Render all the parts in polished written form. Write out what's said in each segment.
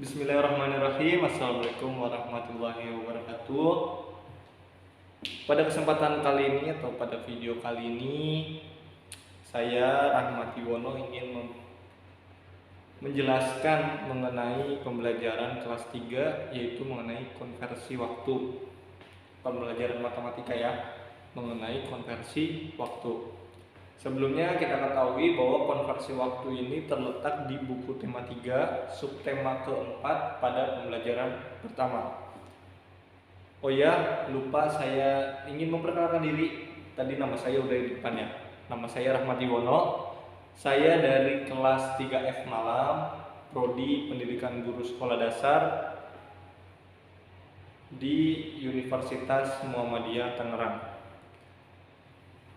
Bismillahirrahmanirrahim. Assalamualaikum warahmatullahi wabarakatuh. Pada kesempatan kali ini atau pada video kali ini, saya Rahmat Iwono ingin menjelaskan mengenai pembelajaran kelas 3, yaitu mengenai konversi waktu. Pembelajaran matematika ya, mengenai konversi waktu. Sebelumnya kita ketahui bahwa konversi waktu ini terletak di buku tema 3, subtema keempat pada pembelajaran pertama. Oh ya, lupa saya ingin memperkenalkan diri. Tadi nama saya udah di depannya. Nama saya Rahmat Iwono. Saya dari kelas 3F Malam, Prodi Pendidikan Guru Sekolah Dasar di Universitas Muhammadiyah Tangerang.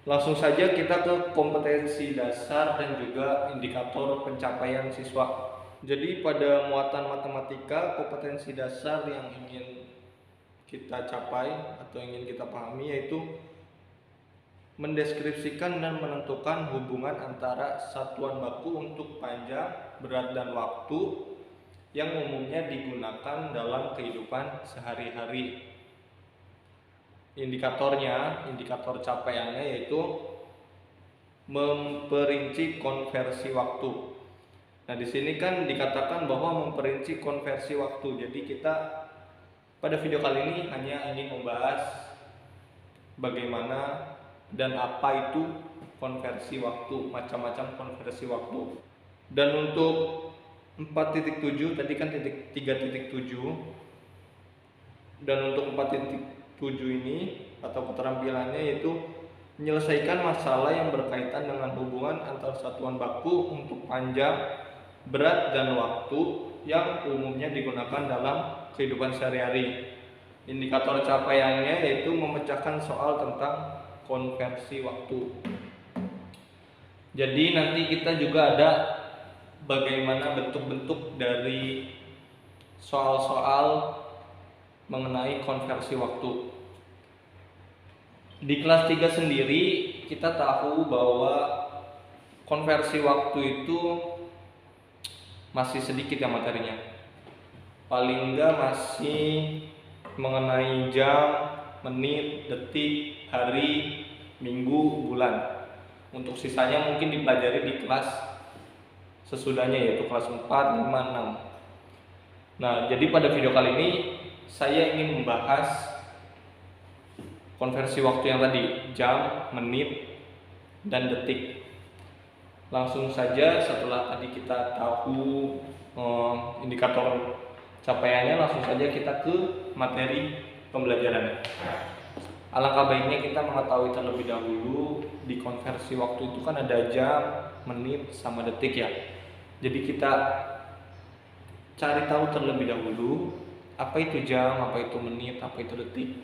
Langsung saja kita ke kompetensi dasar dan juga indikator pencapaian siswa. Jadi pada muatan matematika, kompetensi dasar yang ingin kita capai atau ingin kita pahami yaitu mendeskripsikan dan menentukan hubungan antara satuan baku untuk panjang, berat, dan waktu yang umumnya digunakan dalam kehidupan sehari-hari. Indikator capaiannya yaitu memperinci konversi waktu. Nah, di sini kan dikatakan bahwa memperinci konversi waktu. Jadi kita pada video kali ini hanya ingin membahas bagaimana dan apa itu konversi waktu, macam-macam konversi waktu. Dan untuk 4.7 tadi kan 3.7, dan untuk 4.7 ini atau keterampilannya yaitu menyelesaikan masalah yang berkaitan dengan hubungan antar satuan baku untuk panjang, berat, dan waktu yang umumnya digunakan dalam kehidupan sehari-hari. Indikator capaiannya yaitu memecahkan soal tentang konversi waktu. Jadi nanti kita juga ada bagaimana bentuk-bentuk dari soal-soal mengenai konversi waktu. Di kelas 3 sendiri kita tahu bahwa konversi waktu itu masih sedikit ya materinya. Paling enggak masih mengenai jam, menit, detik, hari, minggu, bulan. Untuk sisanya mungkin dipelajari di kelas sesudahnya yaitu kelas 4, 5, 6. Nah, jadi pada video kali ini saya ingin membahas konversi waktu yang tadi, jam, menit, dan detik. Langsung saja setelah tadi kita tahu indikator capaiannya, langsung saja kita ke materi pembelajaran. Alangkah baiknya kita mengetahui terlebih dahulu di konversi waktu itu kan ada jam, menit, sama detik ya. Jadi kita cari tahu terlebih dahulu apa itu jam, apa itu menit, apa itu detik,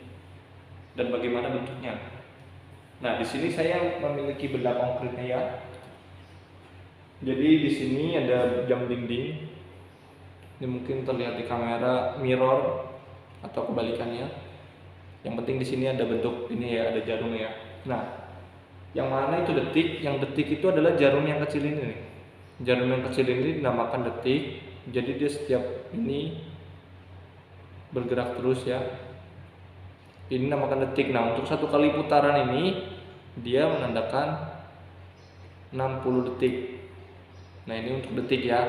dan bagaimana bentuknya. Nah, di sini saya memiliki benda konkretnya ya. Jadi di sini ada jam dinding. Ini mungkin terlihat di kamera mirror atau kebalikannya. Yang penting di sini ada bentuk ini ya, ada jarum ya. Nah, yang mana itu detik? Yang detik itu adalah jarum yang kecil ini nih. Jarum yang kecil ini dinamakan detik. Jadi dia setiap ini bergerak terus ya. Ini namakan detik. Nah, untuk satu kali putaran ini dia menandakan 60 detik. Nah, ini untuk detik ya.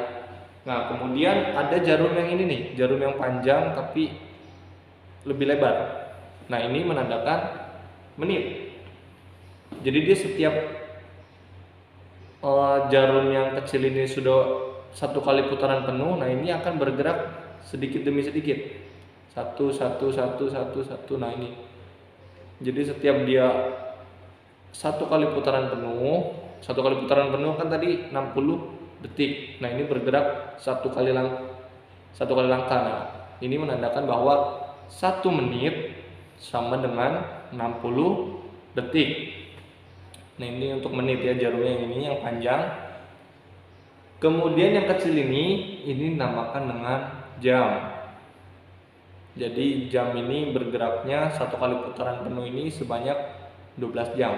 Nah, kemudian ada jarum yang ini nih, jarum yang panjang tapi lebih lebar. Nah, ini menandakan menit. Jadi dia setiap jarum yang kecil ini sudah satu kali putaran penuh, nah ini akan bergerak sedikit demi sedikit. Satu. Nah ini. Jadi setiap dia satu kali putaran penuh kan tadi 60 detik. Nah, ini bergerak satu kali langkah. Nah, ini menandakan bahwa 1 menit sama dengan 60 detik. Nah, ini untuk menit ya, jarumnya yang ini yang panjang. Kemudian yang kecil ini dinamakan dengan jam. Jadi jam ini bergeraknya satu kali putaran penuh ini sebanyak 12 jam.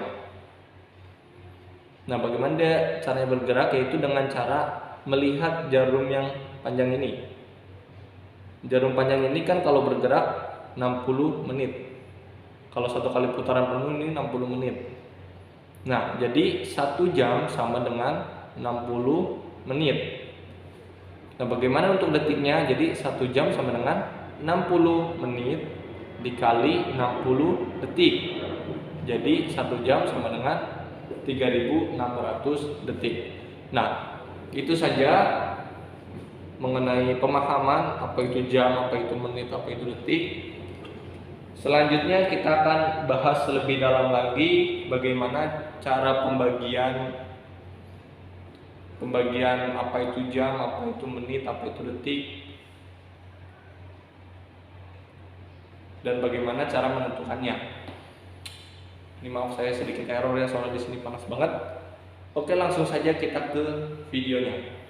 Nah, bagaimana caranya bergerak? Yaitu dengan cara melihat jarum yang panjang ini. Jarum panjang ini kan kalau bergerak 60 menit. Kalau satu kali putaran penuh ini 60 menit. Nah, jadi 1 jam sama dengan 60 menit. Nah, bagaimana untuk detiknya? Jadi 1 jam sama dengan 60 menit dikali 60 detik. Jadi 1 jam sama dengan 3600 detik. Nah, itu saja mengenai pemahaman apa itu jam, apa itu menit, apa itu detik. Selanjutnya kita akan bahas lebih dalam lagi bagaimana cara pembagian apa itu jam, apa itu menit, apa itu detik, dan bagaimana cara menentukannya. Ini maaf saya sedikit error ya, soalnya di sini panas banget. Oke, langsung saja kita ke videonya.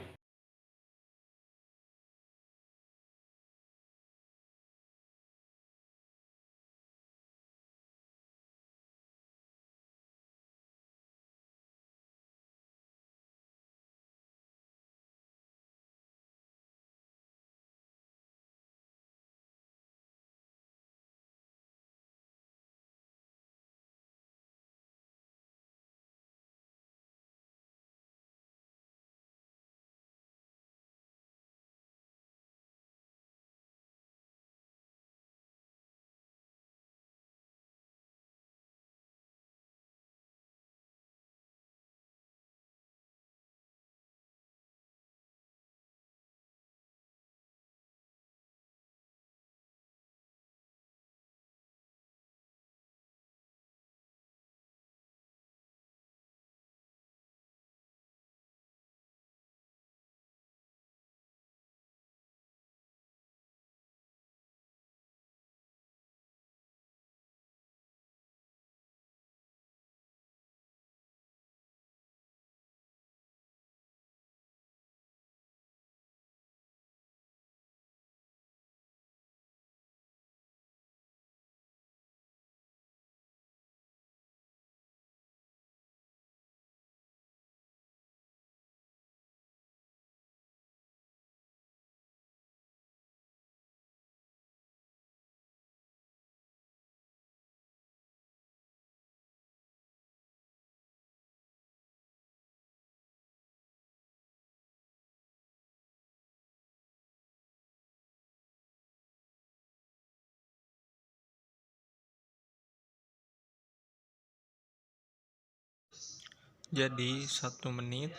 Jadi 1 menit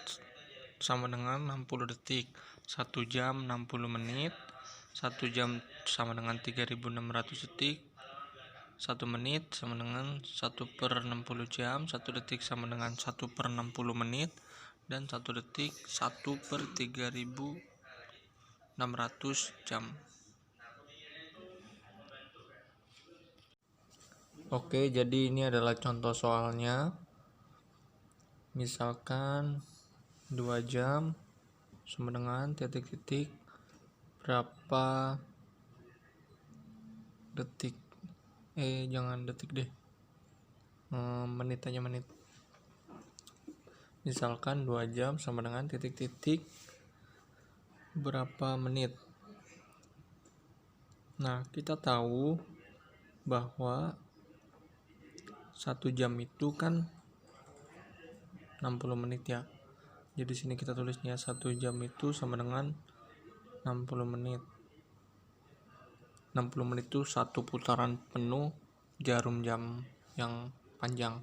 sama dengan 60 detik, 1 jam 60 menit, 1 jam sama dengan 3600 detik, 1 menit sama dengan 1/60 jam, 1 detik sama dengan 1/60 menit, dan 1 detik 1/3600 jam. Oke, jadi ini adalah contoh soalnya. Misalkan 2 jam sama dengan titik-titik berapa detik, jangan detik deh, menit aja, menit. Misalkan 2 jam sama dengan titik-titik berapa menit. Nah, kita tahu bahwa 1 jam itu kan 60 menit ya. Jadi sini kita tulisnya 1 jam itu sama dengan 60 menit. 60 menit itu 1 putaran penuh jarum jam yang panjang.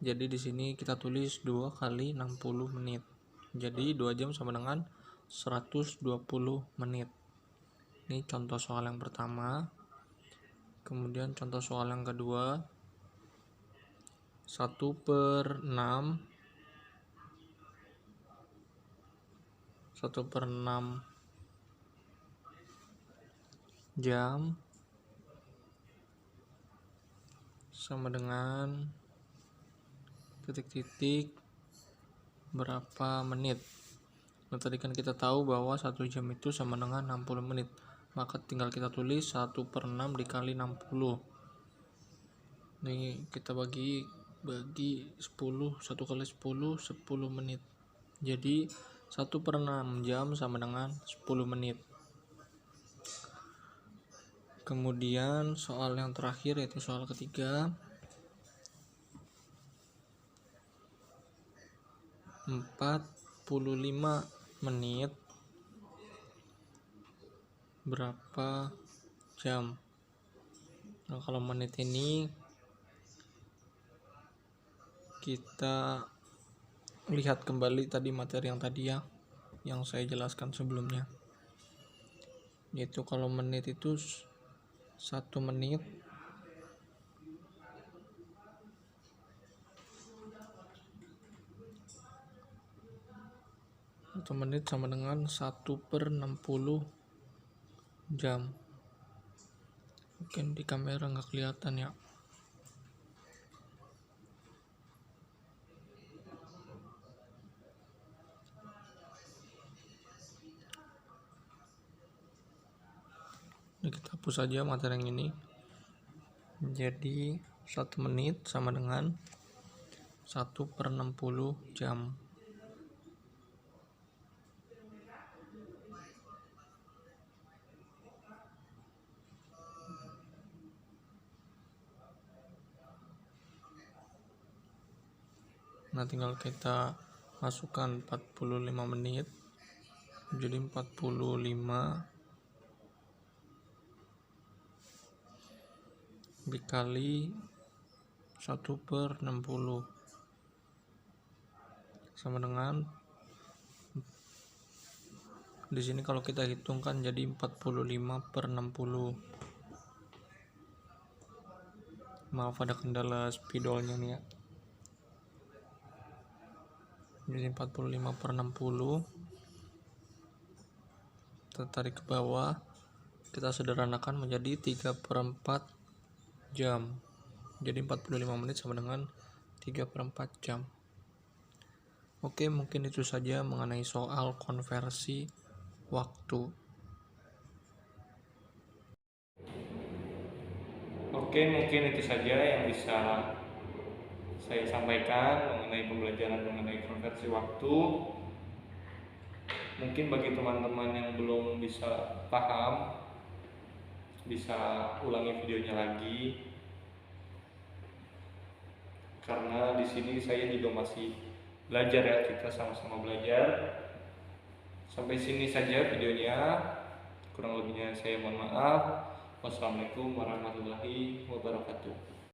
Jadi di sini kita tulis 2 kali 60 menit. Jadi 2 jam sama dengan 120 menit. Ini contoh soal yang pertama. Kemudian contoh soal yang kedua, 1/6 jam sama dengan titik-titik berapa menit. Nah, tadi kan kita tahu bahwa 1 jam itu sama dengan 60 menit. Maka tinggal kita tulis 1/6 dikali 60. Nih kita bagi 10, 1 kali 10 menit. Jadi 1/6 jam sama dengan 10 menit. Kemudian soal yang terakhir yaitu soal ketiga. 45 menit berapa jam? Nah, kalau menit ini kita lihat kembali tadi materi yang tadi ya, yang saya jelaskan sebelumnya. Yaitu kalau menit itu 1 menit sama dengan 1/60 jam. Mungkin di kamera nggak kelihatan ya. Ini kita hapus saja materi yang ini. Jadi 1 menit sama dengan 1/60 jam. Nah, tinggal kita masukkan 45 menit. Jadi 45 dikali 1/60 sama dengan, di sini kalau kita hitungkan jadi 45/60. Maaf ada kendala spidolnya nih ya. Jadi 45/60 kita tarik ke bawah, kita sederhanakan menjadi 3/4 jam. Jadi 45 menit sama dengan 3/4 jam. Oke, mungkin itu saja mengenai soal konversi waktu. Oke, mungkin itu saja yang bisa saya sampaikan mengenai pembelajaran mengenai konversi waktu. Mungkin bagi teman-teman yang belum bisa paham, bisa ulangi videonya lagi, karena di sini saya juga masih belajar ya, kita sama-sama belajar. Sampai sini saja videonya, kurang lebihnya saya mohon maaf. Wassalamualaikum warahmatullahi wabarakatuh.